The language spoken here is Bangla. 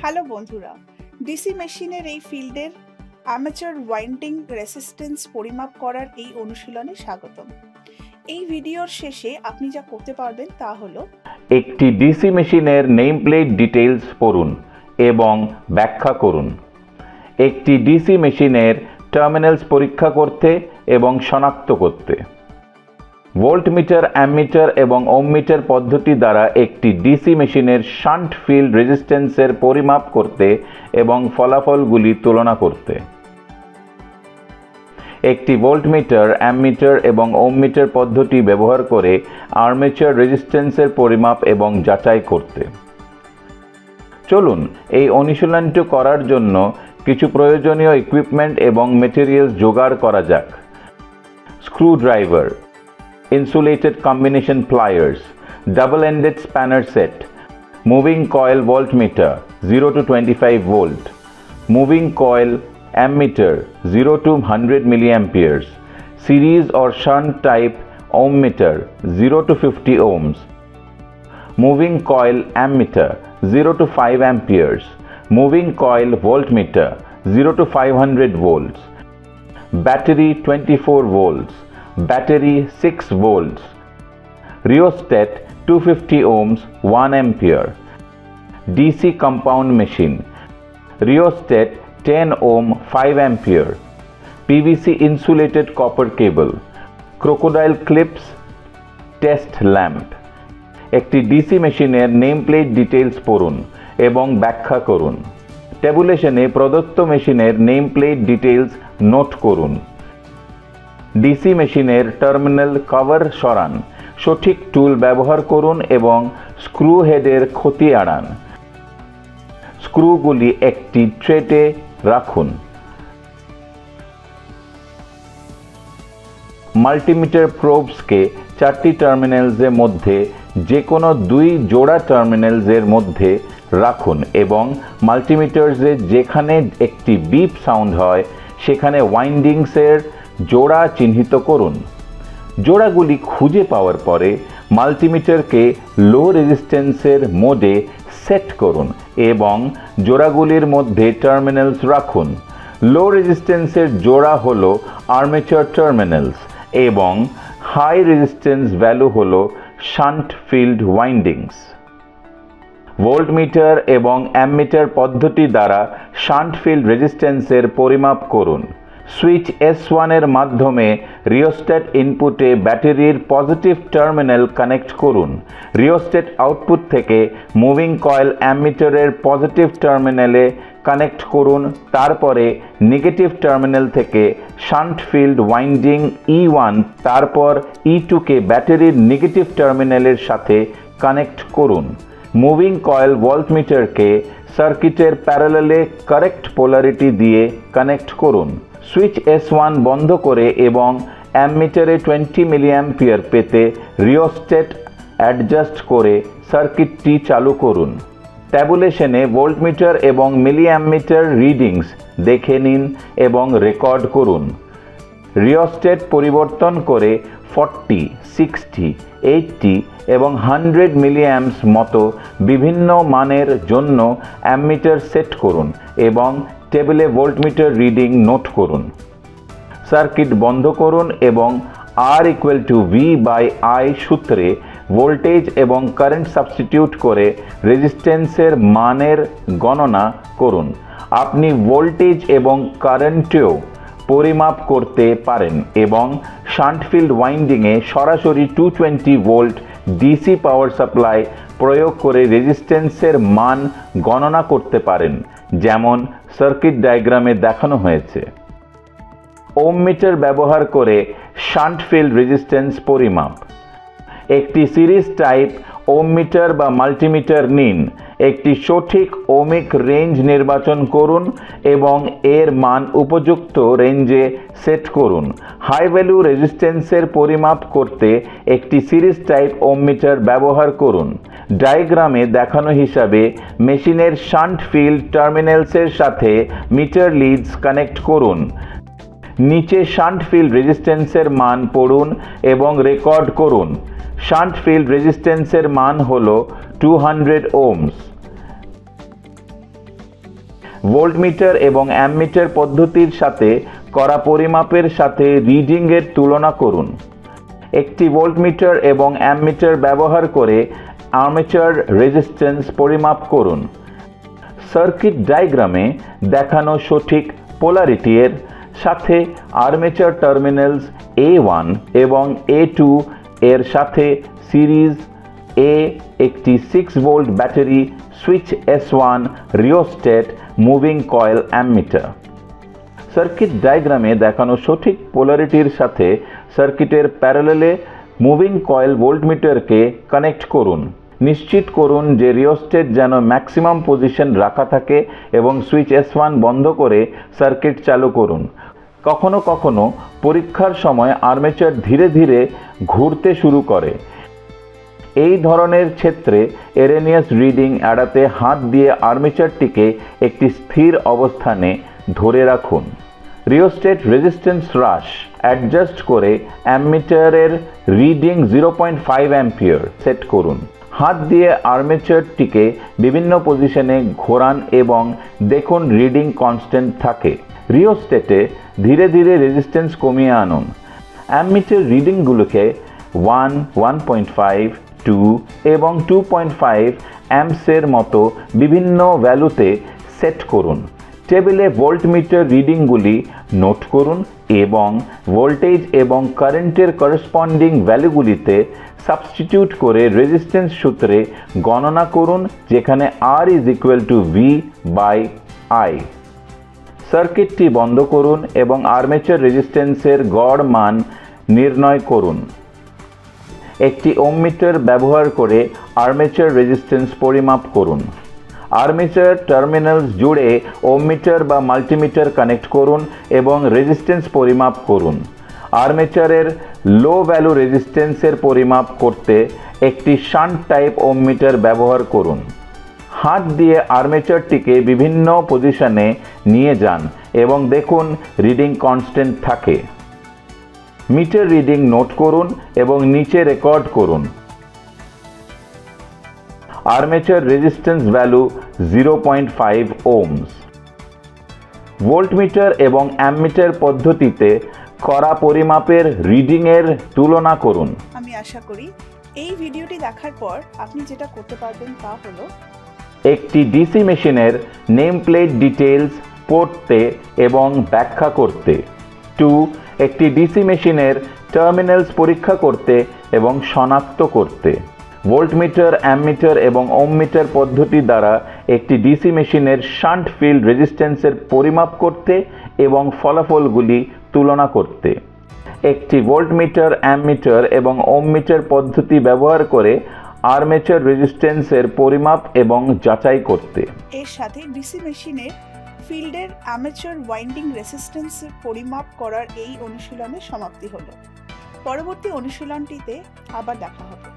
হ্যালো বন্ধুরা, ডিসি মেশিনের এই ফিল্ডের অ্যামেচার ওয়াইন্ডিং রেসিস্ট্যান্স পরিমাপ করার এই অনুশীলনে স্বাগতম। এই ভিডিওর শেষে আপনি যা করতে পারবেন তা হলো একটি ডিসি মেশিনের নেম প্লেট ডিটেইলস পড়ুন এবং ব্যাখ্যা করুন। একটি ডিসি মেশিনের টার্মিনালস পরীক্ষা করতে এবং শনাক্ত করতে। ভোল্টমিটার, অ্যামমিটার এবং ওহমমিটার পদ্ধতি দ্বারা একটি ডিসি মেশিনের শান্ট ফিল্ড রেজিস্ট্যান্সের পরিমাপ করতে এবং ফলাফলগুলি তুলনা করতে। একটি ভোল্টমিটার, অ্যামমিটার এবং ওহমমিটার পদ্ধতি ব্যবহার করে আর্মেচার রেজিস্ট্যান্সের পরিমাপ এবং যাচাই করতে। চলুন এই অনুশীলনটি করার জন্য কিছু প্রয়োজনীয় ইকুইপমেন্ট এবং মেটেরিয়ালস জোগাড় করা যাক। Screwdriver, insulated combination pliers, double-ended spanner set, moving coil voltmeter 0 to 25 volt, moving coil ammeter 0 to 100 milliamperes, series or shunt type ohmmeter 0 to 50 ohms, moving coil ammeter 0 to 5 amperes, moving coil voltmeter 0 to 500 volts, battery 24 volts, battery 6 volts, rheostat 250 ohms 1 ampere, DC compound machine, rheostat 10 ohm 5 ampere, PVC insulated copper cable, crocodile clips, test lamp। একটি ডিসি মেশিনের নেম প্লেট ডিটেইলস পড়ুন এবং ব্যাখ্যা করুন। ট্যাবুলেশনে প্রদত্ত মেশিনের নেম প্লেট ডিটেইলস নোট করুন। ডিসি মেশিনের টার্মিনাল কভার সরান। সঠিক টুল ব্যবহার করুন এবং স্ক্রু হেডের ক্ষতি এড়ান। স্ক্রুগুলি একটি ট্রেতে রাখুন। মাল্টিমিটার প্রোবসকে 4টি টার্মিনালসের মধ্যে যে কোনো 2 জোড়া টার্মিনালসের মধ্যে রাখুন এবং মাল্টিমিটারসে যেখানে একটি বিপ সাউন্ড হয় সেখানে ওয়াইন্ডিংসের জোড়া চিহ্নিত করুন। জোড়াগুলি খুঁজে পাওয়ার পরে মাল্টিমিটারকে লো রেজিস্ট্যান্সের মোডে সেট করুন এবং জোড়াগুলির মধ্যে টার্মিনালস রাখুন। লো রেজিস্ট্যান্সের জোড়া হলো আর্মেচার টার্মিনালস এবং হাই রেজিস্ট্যান্স ভ্যালু হলো শান্ট ফিল্ড ওয়াইন্ডিংস। ভোল্টমিটার এবং অ্যামমিটার পদ্ধতি দ্বারা শান্ট ফিল্ড রেজিস্ট্যান্সের পরিমাপ করুন। সুইচ S1 এর মাধ্যমে রিওস্ট্যাট ইনপুটে ব্যাটারির পজিটিভ টার্মিনাল কানেক্ট করুন। রিওস্ট্যাট আউটপুট থেকে মুভিং কয়েল অ্যামমিটারের পজিটিভ টার্মিনালে কানেক্ট করুন। তারপরে নেগেটিভ টার্মিনাল থেকে শান্ট ফিল্ড ওয়াইন্ডিং E1 তারপর E2 কে ব্যাটারির নেগেটিভ টার্মিনালের সাথে কানেক্ট করুন। মুভিং কয়েল ভোল্টমিটারকে সার্কিটের প্যারালালে কারেক্ট পোলারিটি দিয়ে কানেক্ট করুন। সুইচ S1 বন্ধ করে এবং অ্যামমিটারে 20 মিলিঅ্যাম্পিয়ার পেতে রিওস্ট্যাট অ্যাডজাস্ট করে সার্কিটটি চালু করুন। ট্যাবুলেশনে ভোল্টমিটার এবং মিলিঅ্যামমিটার রিডিংস দেখে নিন এবং রেকর্ড করুন। রিওস্ট্যাট পরিবর্তন করে 40, 60, 80 এবং 100 মিলিঅ্যাম্পস মতো বিভিন্ন মানের জন্য অ্যামমিটার সেট করুন এবং টেবিলে ভোল্টমিটার রিডিং নোট করুন। সার্কিট বন্ধ করুন এবং R = V/I সূত্রে ভোল্টেজ এবং কারেন্ট সাবস্টিটিউট করে রেজিস্ট্যান্সের মানের গণনা করুন। আপনি ভোল্টেজ এবং কারেন্টেও পরিমাপ করতে পারেন এবং শান্ট ফিল্ড ওয়াইন্ডিংয়ে সরাসরি 220 ভোল্ট ডিসি পাওয়ার সাপ্লাই প্রয়োগ করে রেজিস্ট্যান্সের মান গণনা করতে পারেন, যেমন সার্কিট ডায়াগ্রামে দেখানো হয়েছে। ওহমমিটার ব্যবহার করে শান্ট ফিল্ড রেজিস্ট্যান্স পরিমাপ। একটি সিরিজ টাইপ ওহমমিটার বা মাল্টিমিটার নিন। একটি সঠিক ওহমিক রেঞ্জ নির্বাচন করুন এবং এর মান উপযুক্ত রেঞ্জে সেট করুন। হাই ভ্যালু রেজিস্ট্যান্সের পরিমাপ করতে একটি সিরিজ টাইপ ওহমমিটার ব্যবহার করুন। ডায়াগ্রামে দেখানো হিসাবে মেশিনের শান্ট ফিল্ড টার্মিনালসের সাথে মিটার লিডস কানেক্ট করুন। নিচে শান্ট ফিল্ড রেজিস্ট্যান্সের মান পড়ুন এবং রেকর্ড করুন। শান্ট ফিল্ড রেজিস্ট্যান্সের মান হল 200 ohms। ভোল্টমিটার এবং অ্যামমিটার পদ্ধতির সাথে করা পরিমাপের সাথে রিডিংয়ের তুলনা করুন। একটি ভোল্টমিটার এবং অ্যামমিটার ব্যবহার করে আর্মেচার রেজিস্ট্যান্স পরিমাপ করুন। সার্কিট ডায়াগ্রামে দেখানো সঠিক পোলারিটি এর সাথে আর্মেচার টার্মিনালস A1 এবং A2 এর সাথে সিরিজ এ একটি 6 volt battery switch S1 rheostat moving coil ammeter. Circuit ডায়াগ্রামে দেখানো সঠিক পোলারিটির সাথে সার্কিটের প্যারালেলে মুভিং কয়েল ভোল্টমিটারকে কানেক্ট করুন। নিশ্চিত করুন যে রিওস্ট্যাট যেন ম্যাক্সিমাম পজিশন রাখা থাকে এবং সুইচ S1 বন্ধ করে সার্কিট চালু করুন। কখনো কখনো পরীক্ষার সময় আর্মেচার ধীরে ধীরে ঘুরতে শুরু করে। এই ধরনের ক্ষেত্রে এরেনিয়াস রিডিং এড়াতে হাত দিয়ে আর্মেচারটিকে একটি স্থির অবস্থানে ধরে রাখুন। রিওস্ট্যাট রেজিস্ট্যান্স হ্রাস অ্যাডজাস্ট করে অ্যামমিটারের রিডিং 0.5 অ্যাম্পিয়ার সেট করুন। হাত দিয়ে আর্মেচারটিকে বিভিন্ন পজিশনে ঘোরান এবং দেখুন রিডিং কনস্ট্যান্ট থাকে। রিওস্ট্যাটে ধীরে ধীরে রেজিস্ট্যান্স কমিয়ে আনুন। অ্যামমিটার রিডিংগুলোকে 1, 1.5, 2 এবং 2.5 অ্যাম্পসের মতো বিভিন্ন ভ্যালুতে সেট করুন। টেবিলে ভোল্টমিটার রিডিংগুলি নোট করুন এবং ভোল্টেজ এবং কারেন্টের করসপন্ডিং ভ্যালুগুলিতে সাবস্টিটিউট করে রেজিস্ট্যান্স সূত্রে গণনা করুন, যেখানে R = V/I। সার্কিটটি বন্ধ করুন এবং আর্মেচার রেজিস্ট্যান্সের গড় মান নির্ণয় করুন। একটি ওহমমিটার ব্যবহার করে আর্মেচার রেজিস্ট্যান্স পরিমাপ করুন। আর্মেচার টার্মিনালস জুড়ে ওহমমিটার বা মাল্টিমিটার কানেক্ট করুন এবং রেজিস্ট্যান্স পরিমাপ করুন। আর্মেচারের লো ভ্যালু রেজিস্ট্যান্সের পরিমাপ করতে একটি শান্ট টাইপ ওহমমিটার ব্যবহার করুন। হাত দিয়ে আর্মেচারটিকে বিভিন্ন পজিশনে নিয়ে যান এবং দেখুন রিডিং কনস্ট্যান্ট থাকে। মিটার রিডিং নোট করুন এবং নিচে রেকর্ড করুন। Armature resistance value 0.5 Ohm's. Voltmeter এবং অ্যামমিটার পদ্ধতিতে করা পরিমাপের রিডিংয়ের তুলনা করুন। আমি আশা করি এই ভিডিওটি দেখার পর আপনি যেটা করতে পারবেন তা হলো একটি ডিসি মেশিনের নেম প্লেট ডিটেলস পড়তে এবং ব্যাখ্যা করতে। 2. একটি ডিসি মেশিনের টার্মিনালস পরীক্ষা করতে এবং শনাক্ত করতে। ভোল্টমিটার, অ্যামমিটার এবং ওহমমিটার পদ্ধতি দ্বারা একটি ডিসি মেশিনের শান্ট ফিল্ড রেজিস্ট্যান্সের পরিমাপ করতে এবং ফলাফলগুলি তুলনা করতে। একটি ভোল্টমিটার, অ্যামমিটার এবং ওহমমিটার পদ্ধতি ব্যবহার করে আর্মেচার রেজিস্ট্যান্সের পরিমাপ এবং যাচাই করতে। এর সাথে ডিসি মেশিনের ফিল্ডের অ্যামেচার ওয়াইন্ডিং রেজিস্ট্যান্স পরিমাপ করার এই অনুশীলনের সমাপ্তি হলো। পরবর্তী অনুশীলনটিতে আবার দেখা হবে।